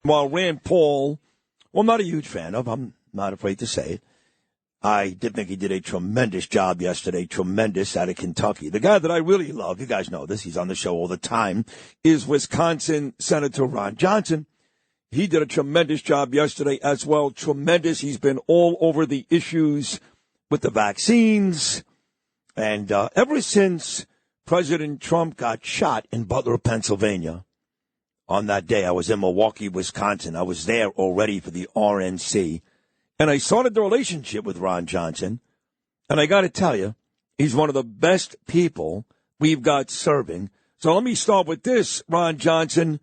While Rand Paul, well, I'm not a huge fan of, I'm not afraid to say it. I did think he did a tremendous job yesterday, tremendous, out of Kentucky. The guy that I really love, you guys know this, he's on the show all the time, is Wisconsin Senator Ron Johnson. He did a tremendous job yesterday as well, tremendous. He's been all over the issues with the vaccines. And ever since President Trump got shot in Butler, Pennsylvania, on that day, I was in Milwaukee, Wisconsin. I was there already for the RNC. And I started the relationship with Ron Johnson. And I got to tell you, he's one of the best people we've got serving. So let me start with this, Ron Johnson.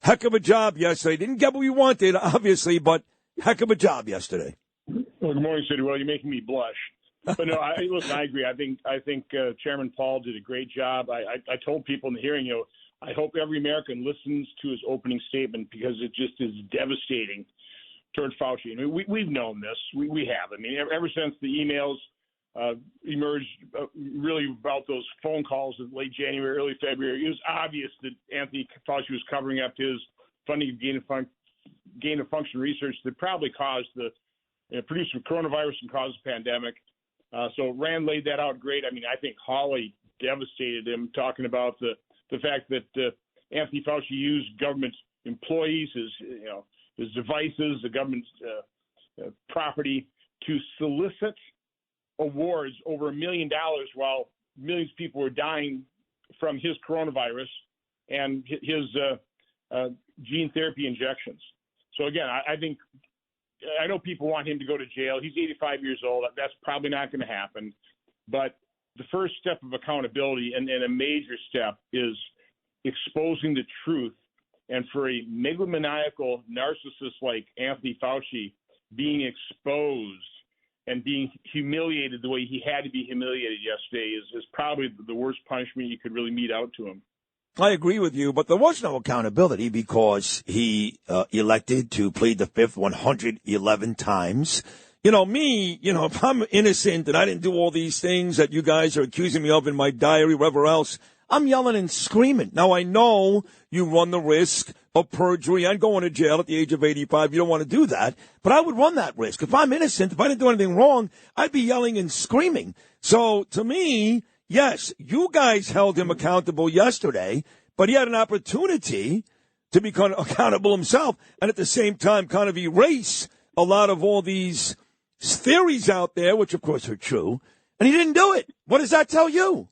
Heck of a job yesterday. Didn't get what we wanted, obviously, but heck of a job yesterday. Well, good morning, Sid. Well, you're making me blush. But no, listen, I agree. I think Chairman Paul did a great job. I told people in the hearing, I hope every American listens to his opening statement because it just is devastating towards Fauci. I mean, we've known this. We have. I mean, ever since the emails emerged really about those phone calls in late January, early February, it was obvious that Anthony Fauci was covering up his funding of gain-of-function research that probably caused produced some coronavirus and caused the pandemic. So Rand laid that out great. I mean, I think Hawley devastated him, talking about the fact that Anthony Fauci used government employees, his devices, the government's property to solicit awards over $1 million while millions of people were dying from his coronavirus and his gene therapy injections. So again, I know people want him to go to jail. He's 85 years old. That's probably not going to happen. But the first step of accountability and a major step is exposing the truth. And for a megalomaniacal narcissist like Anthony Fauci being exposed and being humiliated the way he had to be humiliated yesterday is probably the worst punishment you could really mete out to him. I agree with you, but there was no accountability because he elected to plead the fifth 111 times. If I'm innocent and I didn't do all these things that you guys are accusing me of in my diary, wherever else, I'm yelling and screaming. Now, I know you run the risk of perjury and going to jail at the age of 85. You don't want to do that, but I would run that risk. If I'm innocent, if I didn't do anything wrong, I'd be yelling and screaming. So to me, yes, you guys held him accountable yesterday, but he had an opportunity to become accountable himself and at the same time kind of erase a lot of all these theories out there, which of course are true, and he didn't do it. What does that tell you?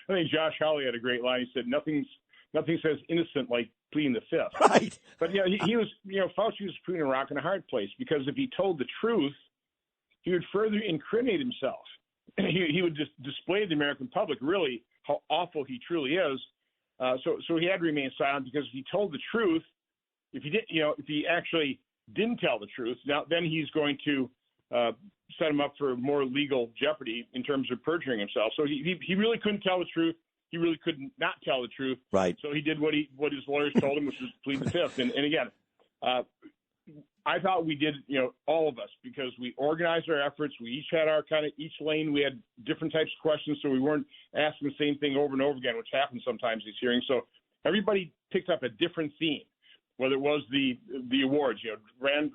I think Josh Hawley had a great line. He said, nothing says innocent like pleading the fifth. Right. But, he was, Fauci was between a rock and a hard place because if he told the truth, he would further incriminate himself. He would just display to the American public really how awful he truly is. So he had to remain silent because if he told the truth, if he actually didn't tell the truth, then he's going to set him up for more legal jeopardy in terms of perjuring himself. So he really couldn't tell the truth. He really could not tell the truth. Right. So he did what his lawyers told him, which was plead the fifth. And again, I thought we did, all of us, because we organized our efforts. We each had our each lane. We had different types of questions, so we weren't asking the same thing over and over again, which happens sometimes these hearings. So everybody picked up a different theme, whether it was the awards. Rand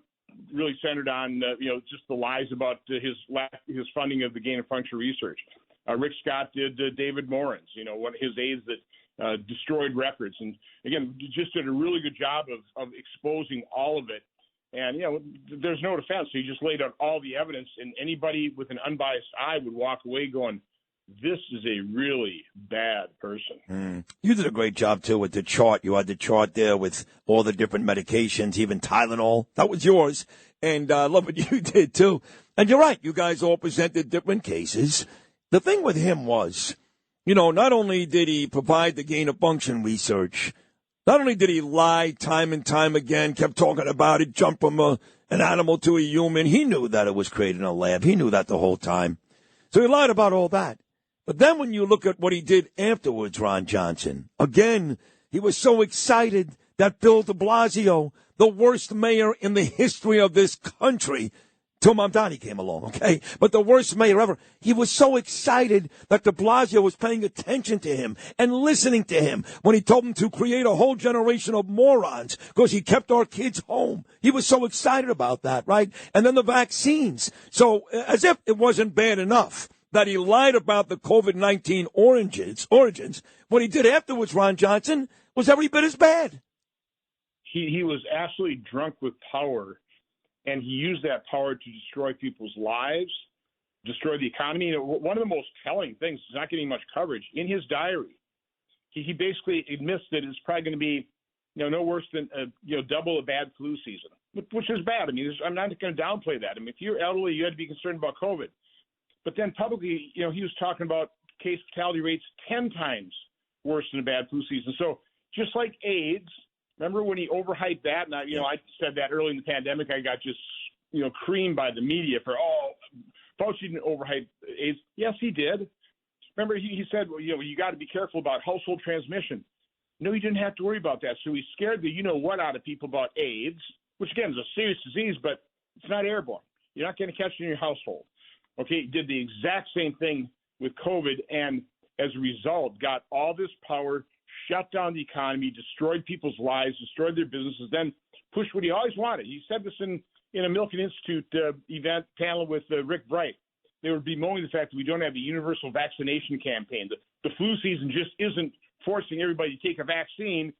really centered on just the lies about his funding of the gain-of-function research. Rick Scott did David Morin's, one of his aides that destroyed records, and again just did a really good job of exposing all of it. And there's no defense. So he just laid out all the evidence, and anybody with an unbiased eye would walk away going, this is a really bad person. You did a great job, too, with the chart. You had the chart there with all the different medications, even Tylenol. That was yours. And I love what you did, too. And you're right. You guys all presented different cases. The thing with him was, not only did he provide the gain-of-function research, not only did he lie time and time again, kept talking about it, jump from an animal to a human. He knew that it was created in a lab. He knew that the whole time. So he lied about all that. But then when you look at what he did afterwards, Ron Johnson, again, he was so excited that Bill de Blasio, the worst mayor in the history of this country, till Mamdani came along, okay? But the worst mayor ever. He was so excited that de Blasio was paying attention to him and listening to him when he told him to create a whole generation of morons because he kept our kids home. He was so excited about that, right? And then the vaccines. So as if it wasn't bad enough that he lied about the COVID-19 origins. What he did afterwards, Ron Johnson, was every bit as bad. He was absolutely drunk with power, and he used that power to destroy people's lives, destroy the economy. You know, one of the most telling things is not getting much coverage. In his diary, he basically admits that it's probably going to be, no worse than double a bad flu season, which is bad. I mean, I'm not going to downplay that. I mean, if you're elderly, you had to be concerned about COVID. But then publicly, he was talking about case fatality rates 10 times worse than a bad flu season. So just like AIDS. Remember when he overhyped that? And I said that early in the pandemic. I got just, creamed by the media for, Fauci didn't overhype AIDS. Yes, he did. Remember, he said, you got to be careful about household transmission. No, he didn't have to worry about that. So he scared the what out of people about AIDS, which, again, is a serious disease, but it's not airborne. You're not going to catch it in your household. Okay, he did the exact same thing with COVID, and as a result, got all this power, shut down the economy, destroyed people's lives, destroyed their businesses, then pushed what he always wanted. He said this in a Milken Institute event panel with Rick Bright. They were bemoaning the fact that we don't have a universal vaccination campaign. The flu season just isn't forcing everybody to take a vaccine.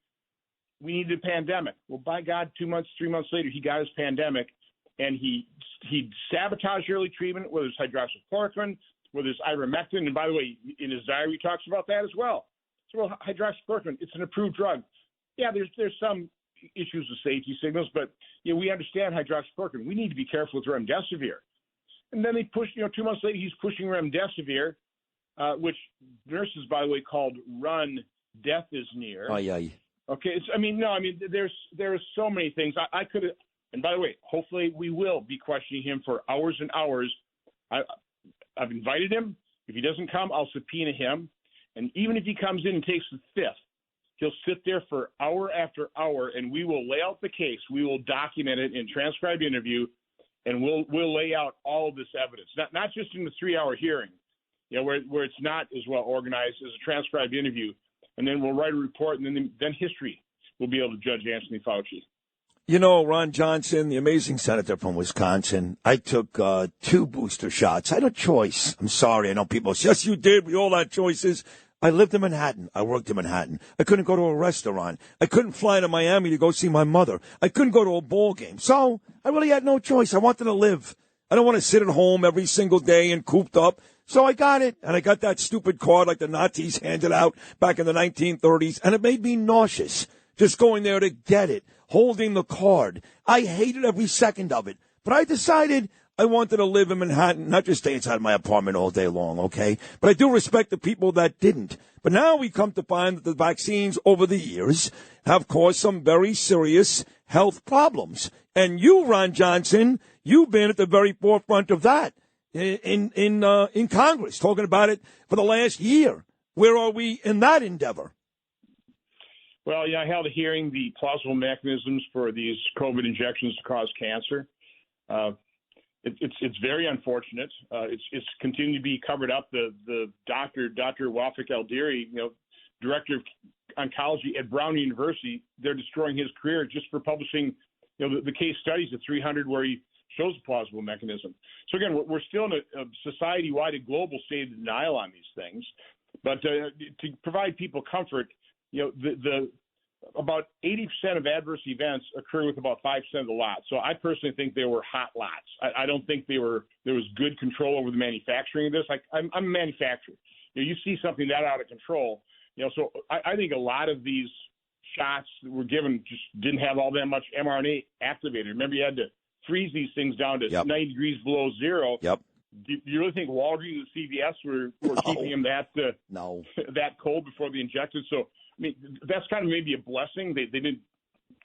We need a pandemic. Well, by God, 2 months, 3 months later, he got his pandemic, and he sabotaged early treatment, whether it's hydroxychloroquine, whether it's ivermectin. And by the way, in his diary, he talks about that as well. So, well, hydroxychloroquine, it's an approved drug. Yeah, there's some issues with safety signals, but we understand hydroxychloroquine. We need to be careful with remdesivir. And then they push, 2 months later, he's pushing remdesivir, which nurses, by the way, called run, death is near. Aye, aye. Okay, there's so many things. I could have, and by the way, hopefully we will be questioning him for hours and hours. I've invited him. If he doesn't come, I'll subpoena him. And even if he comes in and takes the fifth, he'll sit there for hour after hour, and we will lay out the case. We will document it in transcribed interview, and we'll lay out all of this evidence. Not just in the 3-hour hearing, where it's not as well organized as a transcribed interview, and then we'll write a report, and then history will be able to judge Anthony Fauci. Ron Johnson, the amazing senator from Wisconsin, I took 2 booster shots. I had a choice. I'm sorry. I know people say, yes, you did. We all had choices. I lived in Manhattan. I worked in Manhattan. I couldn't go to a restaurant. I couldn't fly to Miami to go see my mother. I couldn't go to a ball game. So I really had no choice. I wanted to live. I don't want to sit at home every single day and cooped up. So I got it, and I got that stupid card like the Nazis handed out back in the 1930s, and it made me nauseous just going there to get it, holding the card. I hated every second of it, but I decided I wanted to live in Manhattan, not just stay inside my apartment all day long, okay? But I do respect the people that didn't. But now we come to find that the vaccines over the years have caused some very serious health problems. And you, Ron Johnson, you've been at the very forefront of that in Congress, talking about it for the last year. Where are we in that endeavor? Well, I held a hearing, the plausible mechanisms for these COVID injections to cause cancer. It's very unfortunate. It's continuing to be covered up. The Dr. Wafik Aldiri, director of oncology at Brown University, they're destroying his career just for publishing, the case studies of 300 where he shows a plausible mechanism. So again, we're still in a society-wide, a global state of denial on these things. But to provide people comfort, about 80% of adverse events occur with about 5% of the lots. So I personally think they were hot lots. I don't think there was good control over the manufacturing of this. I'm a manufacturer. You see something that out of control. So I think a lot of these shots that were given just didn't have all that much mRNA activated. Remember, you had to freeze these things down to 90 degrees below zero. Yep. Do you really think Walgreens and CVS were keeping them that cold before they injected? So, I mean, that's kind of maybe a blessing. They didn't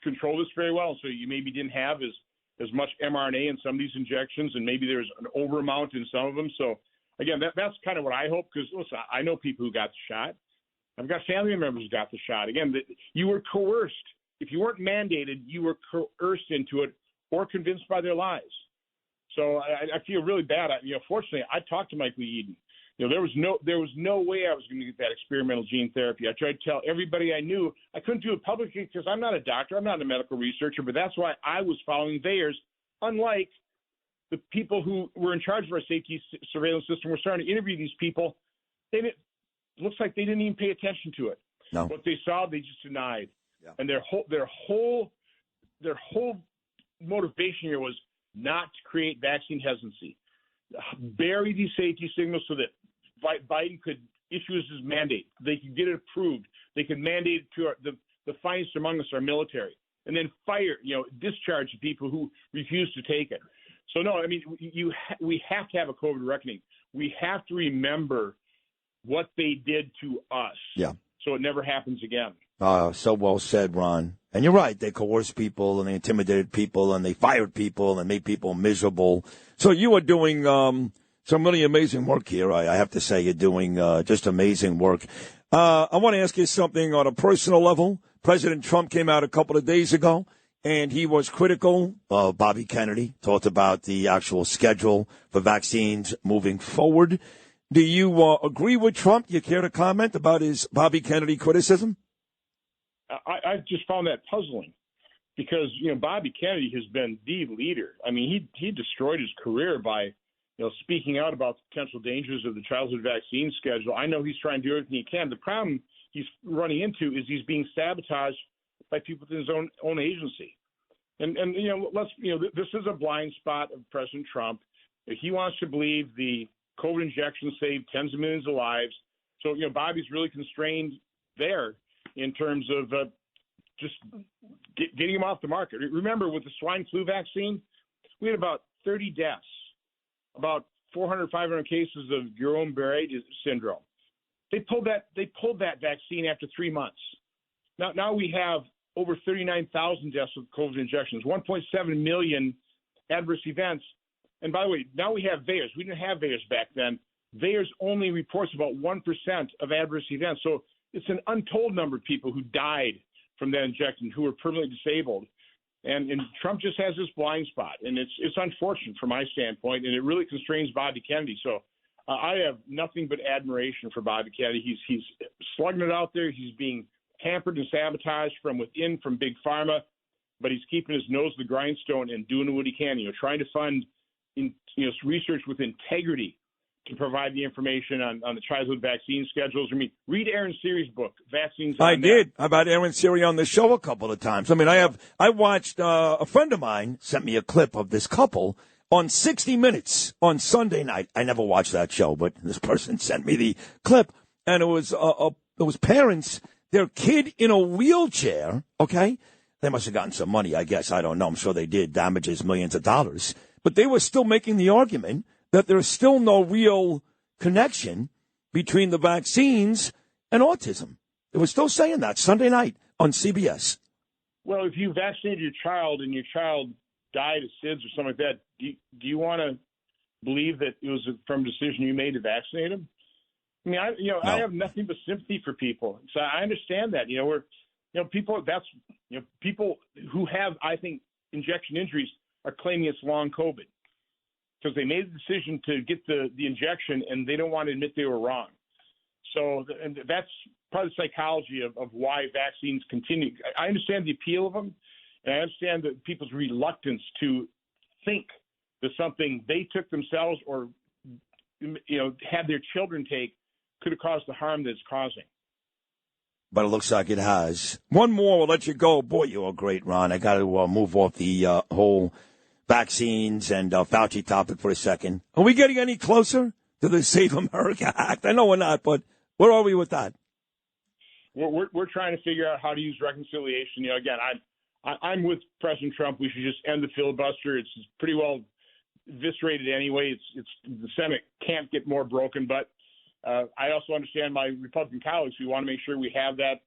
control this very well, so you maybe didn't have as much mRNA in some of these injections, and maybe there's an over amount in some of them. So, again, that's kind of what I hope, because, listen, I know people who got the shot. I've got family members who got the shot. Again, you were coerced. If you weren't mandated, you were coerced into it or convinced by their lies. So I feel really bad. Fortunately, I talked to Michael Yeadon. There was no way I was going to get that experimental gene therapy. I tried to tell everybody I knew. I couldn't do it publicly because I'm not a doctor. I'm not a medical researcher, but that's why I was following theirs, unlike the people who were in charge of our safety surveillance system. We're starting to interview these people. It looks like they didn't even pay attention to it. No. What they saw, they just denied. Yeah. And their whole motivation here was not to create vaccine hesitancy. Bury these safety signals so that Biden could issue his mandate. They could get it approved. They could mandate it to the finest among us, our military, and then discharge the people who refuse to take it. So no, I mean, we have to have a COVID reckoning. We have to remember what they did to us. Yeah. So it never happens again. So well said, Ron. And you're right. They coerced people and they intimidated people and they fired people and made people miserable. So you are doing some really amazing work here. I have to say you're doing just amazing work. I want to ask you something on a personal level. President Trump came out a couple of days ago, and he was critical of Bobby Kennedy, talked about the actual schedule for vaccines moving forward. Do you agree with Trump? You care to comment about his Bobby Kennedy criticism? I just found that puzzling because, Bobby Kennedy has been the leader. I mean, he destroyed his career by, speaking out about the potential dangers of the childhood vaccine schedule. I know he's trying to do everything he can. The problem he's running into is he's being sabotaged by people within his own agency. And this is a blind spot of President Trump. He wants to believe the COVID injection saved tens of millions of lives. So, Bobby's really constrained there in terms of just getting him off the market. Remember, with the swine flu vaccine, we had about 30 deaths, about 400, 500 cases of Guillain-Barré syndrome. They pulled that vaccine after 3 months. Now we have over 39,000 deaths with COVID injections, 1.7 million adverse events. And by the way, now we have VAERS. We didn't have VAERS back then. VAERS only reports about 1% of adverse events. So it's an untold number of people who died from that injection, who were permanently disabled. And Trump just has this blind spot. And it's unfortunate from my standpoint, and it really constrains Bobby Kennedy. So I have nothing but admiration for Bobby Kennedy. He's slugging it out there. He's being hampered and sabotaged from within, from Big Pharma, but he's keeping his nose to the grindstone and doing what he can, trying to fund research with integrity to provide the information on the childhood vaccine schedules. I mean, read Aaron Siri's book, Vaccines. I did. I've had Aaron Siri on the show a couple of times. I mean, I watched a friend of mine sent me a clip of this couple on 60 Minutes on Sunday night. I never watched that show, but this person sent me the clip, and it was parents, their kid in a wheelchair. Okay, they must have gotten some money, I guess. I don't know. I'm sure they did. Damages millions of dollars, but they were still making the argument that there's still no real connection between the vaccines and autism. They were still saying that Sunday night on CBS. Well, if you vaccinated your child and your child died of SIDS or something like that, do you want to believe that it was from a decision you made to vaccinate him? I mean, No. I have nothing but sympathy for people. So I understand that. People who have, I think, injection injuries are claiming it's long COVID, because they made the decision to get the injection and they don't want to admit they were wrong. So and that's part of the psychology of why vaccines continue. I understand the appeal of them, and I understand that people's reluctance to think that something they took themselves or had their children take could have caused the harm that it's causing. But it looks like it has. One more, we'll let you go. Boy, you are great, Ron. I got to move off the whole vaccines and Fauci topic for a second. Are we getting any closer to the Save America Act? I know we're not, but where are we with that? We're trying to figure out how to use reconciliation. Again, I'm with President Trump. We should just end the filibuster. It's pretty well eviscerated anyway. It's the Senate can't get more broken. But I also understand my Republican colleagues. We want to make sure we have that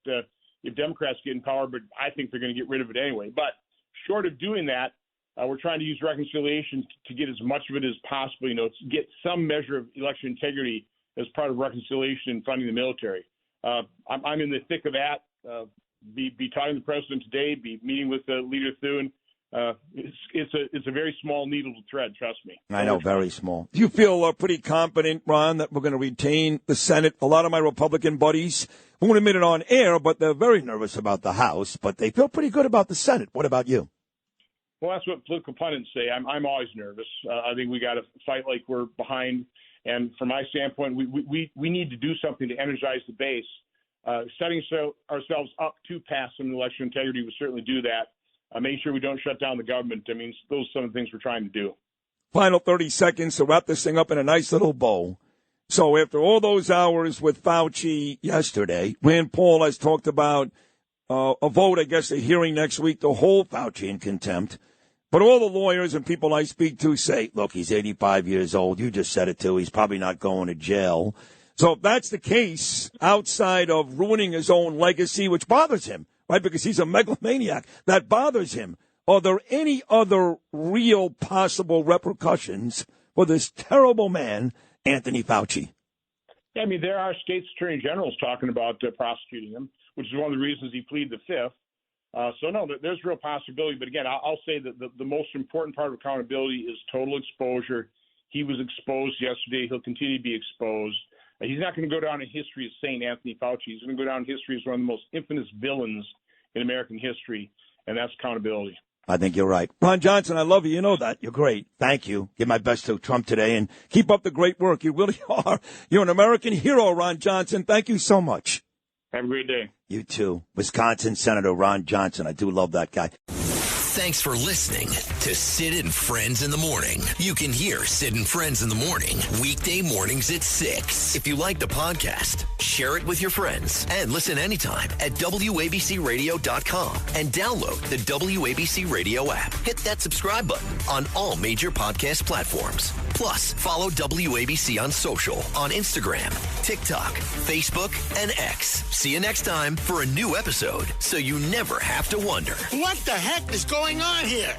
if Democrats get in power, but I think they're going to get rid of it anyway. But short of doing that, we're trying to use reconciliation to get as much of it as possible, to get some measure of election integrity as part of reconciliation and funding the military. I'm in the thick of that. Be talking to the president today, be meeting with Leader Thune. it's a very small needle to thread. Trust me. I know, very small. Do you feel pretty confident, Ron, that we're going to retain the Senate? A lot of my Republican buddies won't admit it on air, but they're very nervous about the House. But they feel pretty good about the Senate. What about you? Well, that's what political pundits say. I'm always nervous. I think we got to fight like we're behind. And from my standpoint, we need to do something to energize the base. Setting ourselves up to pass some election integrity would certainly do that. Make sure we don't shut down the government. I mean, those are some of the things we're trying to do. Final 30 seconds to wrap this thing up in a nice little bow. So after all those hours with Fauci yesterday, Rand Paul has talked about a vote, I guess, a hearing next week to hold Fauci in contempt. But all the lawyers and people I speak to say, look, he's 85 years old. You just said it, too. He's probably not going to jail. So if that's the case, outside of ruining his own legacy, which bothers him, right, because he's a megalomaniac, that bothers him, are there any other real possible repercussions for this terrible man, Anthony Fauci? Yeah, I mean, there are states' attorney generals talking about prosecuting him, which is one of the reasons he pleaded the fifth. So, no, there's real possibility. But, again, I'll say that the most important part of accountability is total exposure. He was exposed yesterday. He'll continue to be exposed. He's not going to go down in history as St. Anthony Fauci. He's going to go down in history as one of the most infamous villains in American history, and that's accountability. I think you're right. Ron Johnson, I love you. You know that. You're great. Thank you. Give my best to Trump today, and keep up the great work. You really are. You're an American hero, Ron Johnson. Thank you so much. Have a great day. You too. Wisconsin Senator Ron Johnson. I do love that guy. Thanks for listening to Sid and Friends in the Morning. You can hear Sid and Friends in the Morning weekday mornings at 6. If you like the podcast, share it with your friends and listen anytime at WABCRadio.com and download the WABC Radio app. Hit that subscribe button on all major podcast platforms. Plus, follow WABC on social on Instagram, TikTok, Facebook, and X. See you next time for a new episode so you never have to wonder. What the heck is going on here?